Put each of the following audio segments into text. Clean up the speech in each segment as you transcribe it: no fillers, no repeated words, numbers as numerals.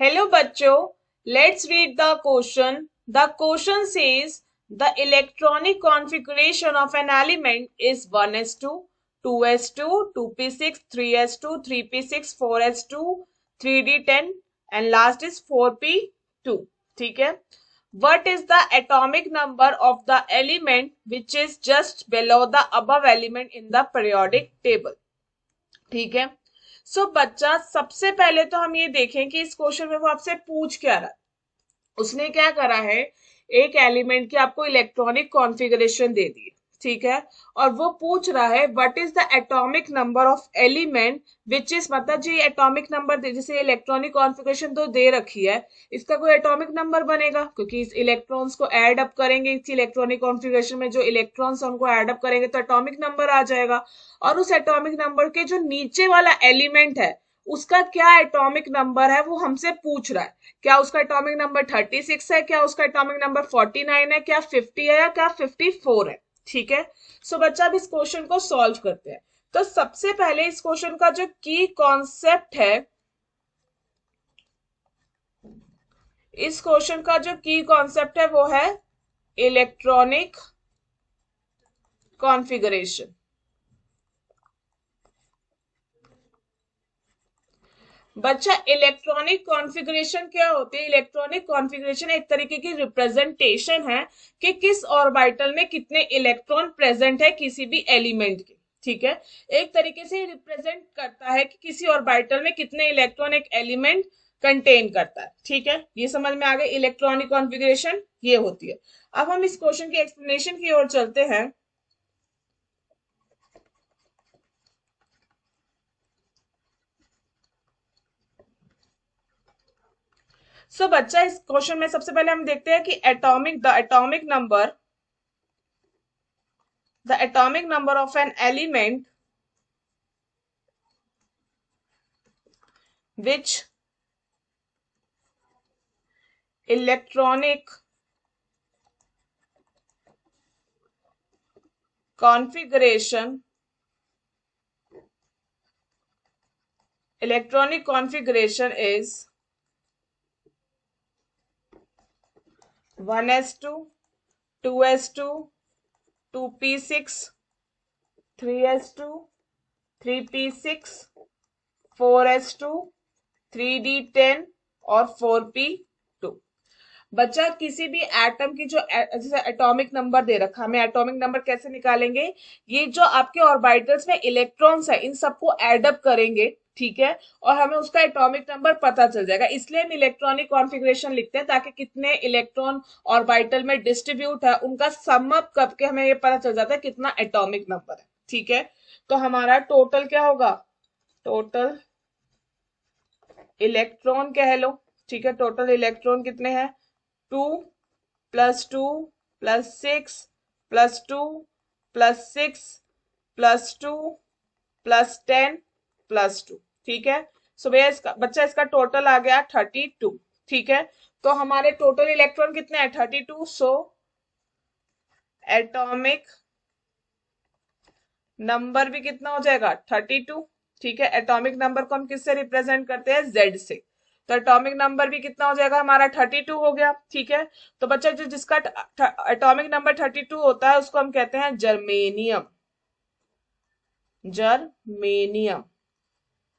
Hello bachcho, let's read the question. The question says the electronic configuration of an element is 1s2, 2s2, 2p6, 3s2, 3p6, 4s2, 3d10 and last is 4p2. ठीक है. What is the atomic number of the element which is just below the above element in the periodic table? ठीक है. बच्चा सबसे पहले तो हम ये देखें कि इस क्वेश्चन में वो आपसे पूछ क्या रहा है. उसने क्या करा है, एक एलिमेंट की आपको इलेक्ट्रॉनिक कॉन्फ़िगरेशन दे दी है. ठीक है. और वो पूछ रहा है what is the atomic number of element which is, मतलब जो एटॉमिक नंबर जैसे इलेक्ट्रॉनिक कॉन्फ़िगरेशन तो दे रखी है, इसका कोई एटॉमिक नंबर बनेगा क्योंकि इस इलेक्ट्रॉन्स को ऐड अप करेंगे, इस इलेक्ट्रॉनिक कॉन्फ़िगरेशन में जो इलेक्ट्रॉन्स है उनको ऐड अप करेंगे तो एटॉमिक नंबर आ जाएगा. और उस एटॉमिक नंबर के जो नीचे वाला एलिमेंट है उसका क्या एटॉमिक नंबर है वो हमसे पूछ रहा है. क्या उसका एटॉमिक नंबर 36 है, क्या उसका एटॉमिक नंबर 49 है, क्या 50 है या क्या 54 है. ठीक है. बच्चा अब इस क्वेश्चन को सॉल्व करते हैं. तो सबसे पहले इस क्वेश्चन का जो की कॉन्सेप्ट है, इस क्वेश्चन का जो की कॉन्सेप्ट है वो है इलेक्ट्रॉनिक कॉन्फ़िगरेशन. बच्चा इलेक्ट्रॉनिक कॉन्फ़िगरेशन क्या होती है? इलेक्ट्रॉनिक कॉन्फ़िगरेशन एक तरीके की रिप्रेजेंटेशन है कि किस ऑर्बिटल में कितने इलेक्ट्रॉन प्रेजेंट है किसी भी एलिमेंट के. ठीक है. एक तरीके से रिप्रेजेंट करता है कि किसी ऑर्बिटल में कितने इलेक्ट्रॉन एक एलिमेंट कंटेन करता है. ठीक है. ये समझ में आ गई. इलेक्ट्रॉनिक कॉन्फ़िगरेशन ये होती है. अब हम इस क्वेश्चन की एक्सप्लेनेशन की ओर चलते हैं. बच्चा इस क्वेश्चन में सबसे पहले हम देखते हैं कि the atomic number of an element which electronic configuration is 1s2, 2s2, 2p6, 3s2, 3p6, 4s2, 3d10 और 4p2. बच्चा किसी भी एटम की जो जैसे एटॉमिक नंबर दे रखा, हमें एटॉमिक नंबर कैसे निकालेंगे? ये जो आपके ऑर्बिटल्स में इलेक्ट्रॉन्स है इन सबको एड अप करेंगे. ठीक है. और हमें उसका एटॉमिक नंबर पता चल जाएगा. इसलिए हम इलेक्ट्रॉनिक कॉन्फ़िगरेशन लिखते हैं ताकि कितने इलेक्ट्रॉन ऑर्बिटल में डिस्ट्रीब्यूट है उनका सम अप करके हमें ये पता चल जाता है कितना एटॉमिक नंबर है. ठीक है. तो हमारा टोटल क्या होगा? टोटल इलेक्ट्रॉन कह लो. ठीक है. टोटल इलेक्ट्रॉन कितने हैं? 2 plus 2 plus 6 plus 2 plus 6 plus 2 plus 10 plus 2. ठीक है. भैया इसका बच्चा इसका टोटल आ गया 32. ठीक है. तो हमारे टोटल इलेक्ट्रॉन कितने हैं? 32. एटॉमिक नंबर भी कितना हो जाएगा? 32. ठीक है. एटॉमिक नंबर को हम किससे रिप्रेजेंट करते हैं? Z से. तो एटॉमिक नंबर भी कितना हो जाएगा हमारा? 32 हो गया. ठीक है. तो बच्चा जो जिसका एटॉमिक नंबर 32 होता है उसको हम कहते हैं जर्मेनियम. जर्मेनियम.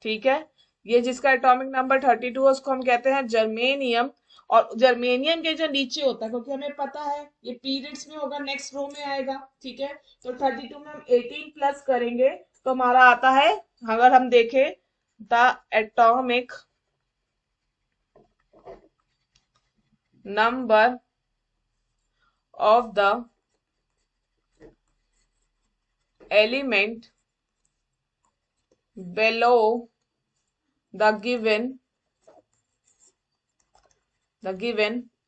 ठीक है. ये जिसका एटॉमिक नंबर 32 है उसको हम कहते हैं जर्मेनियम. और जर्मेनियम के जो नीचे होता है, क्योंकि हमें पता है ये पीरियड्स में होगा, नेक्स्ट रो में आएगा. ठीक है. तो 32 में हम 18 प्लस करेंगे तो हमारा आता है, अगर हम देखें, the atomic number of the element below the given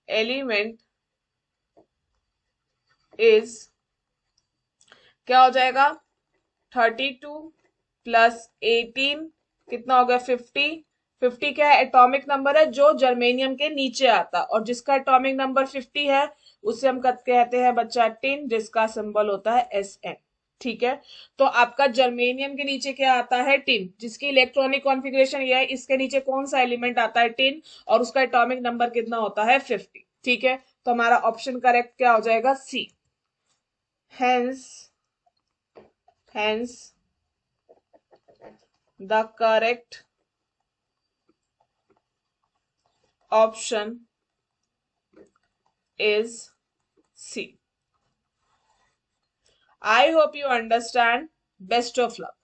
element is क्या हो जाएगा? 32 प्लस 18 कितना हो गया? 50. 50 क्या है? एटॉमिक नंबर है जो जर्मेनियम के नीचे आता, और जिसका एटॉमिक नंबर 50 है उसे हम कहते हैं बच्चा टिन, जिसका सिंबल होता है Sn. ठीक है, तो आपका जर्मेनियम के नीचे क्या आता है, टिन, जिसकी इलेक्ट्रॉनिक कॉन्फ़िगरेशन ये है, इसके नीचे कौन सा एलिमेंट आता है, टिन, और उसका एटॉमिक नंबर कितना होता है, 50। ठीक है, तो हमारा ऑप्शन करेक्ट क्या हो जाएगा, C. Hence hence the correct option is C. I hope you understand. Best of luck.